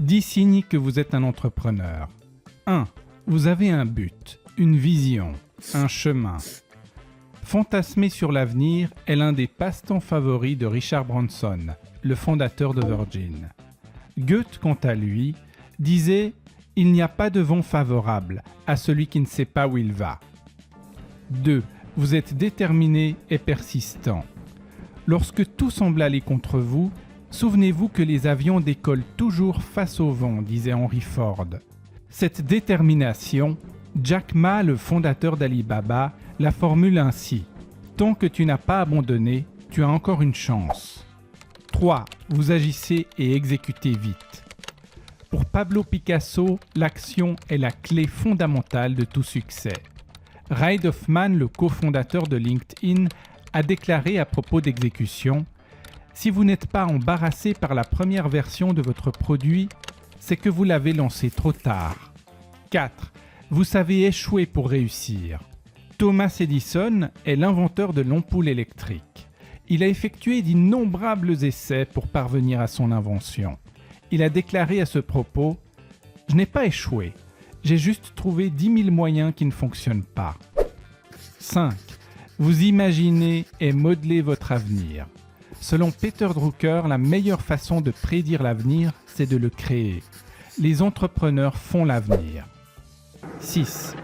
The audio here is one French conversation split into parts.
10 signes que vous êtes un entrepreneur. 1. Vous avez un but, une vision, un chemin. Fantasmer sur l'avenir est l'un des passe-temps favoris de Richard Branson, le fondateur de Virgin. Goethe, quant à lui, disait « Il n'y a pas de vent favorable à celui qui ne sait pas où il va ». 2. Vous êtes déterminé et persistant. Lorsque tout semble aller contre vous, souvenez-vous que les avions décollent toujours face au vent, disait Henry Ford. Cette détermination, Jack Ma, le fondateur d'Alibaba, la formule ainsi. Tant que tu n'as pas abandonné, tu as encore une chance. 3. Vous agissez et exécutez vite. Pour Pablo Picasso, l'action est la clé fondamentale de tout succès. Reid Hoffman, le cofondateur de LinkedIn, a déclaré à propos d'exécution « Si vous n'êtes pas embarrassé par la première version de votre produit, c'est que vous l'avez lancé trop tard. » 4. Vous savez échouer pour réussir. Thomas Edison est l'inventeur de l'ampoule électrique. Il a effectué d'innombrables essais pour parvenir à son invention. Il a déclaré à ce propos « Je n'ai pas échoué, j'ai juste trouvé 10 000 moyens qui ne fonctionnent pas. » 5. Vous imaginez et modelez votre avenir. Selon Peter Drucker, la meilleure façon de prédire l'avenir, c'est de le créer. Les entrepreneurs font l'avenir. 6.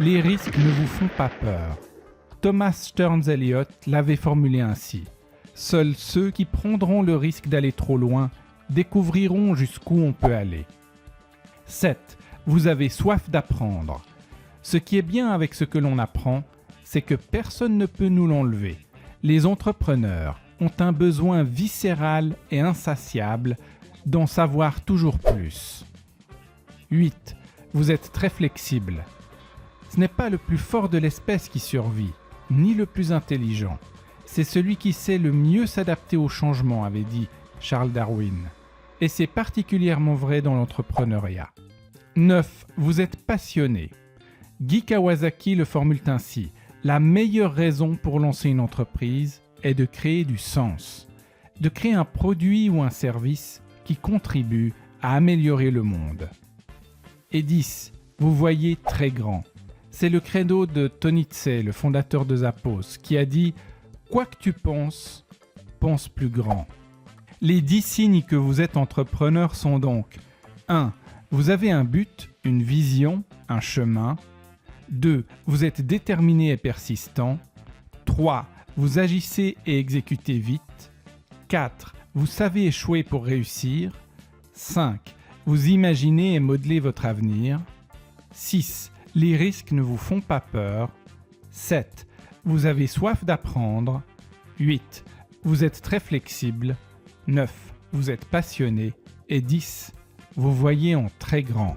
Les risques ne vous font pas peur. Thomas Stearns Eliot l'avait formulé ainsi. Seuls ceux qui prendront le risque d'aller trop loin découvriront jusqu'où on peut aller. 7. Vous avez soif d'apprendre. Ce qui est bien avec ce que l'on apprend, c'est que personne ne peut nous l'enlever. Les entrepreneurs ont un besoin viscéral et insatiable d'en savoir toujours plus. 8. Vous êtes très flexible. Ce n'est pas le plus fort de l'espèce qui survit, ni le plus intelligent. C'est celui qui sait le mieux s'adapter au changement, avait dit Charles Darwin. Et c'est particulièrement vrai dans l'entrepreneuriat. 9. Vous êtes passionné. Guy Kawasaki le formule ainsi. La meilleure raison pour lancer une entreprise est de créer du sens, de créer un produit ou un service qui contribue à améliorer le monde. Et 10. Vous voyez très grand. C'est le credo de Tony Hsieh, le fondateur de Zappos, qui a dit « Quoi que tu penses, pense plus grand ». Les 10 signes que vous êtes entrepreneur sont donc 1. Vous avez un but, une vision, un chemin. 2. Vous êtes déterminé et persistant. 3. Vous agissez et exécutez vite. 4. Vous savez échouer pour réussir. 5. Vous imaginez et modelez votre avenir. 6. Les risques ne vous font pas peur. 7. Vous avez soif d'apprendre. 8. Vous êtes très flexible. 9. Vous êtes passionné. Et 10. Vous voyez en très grand.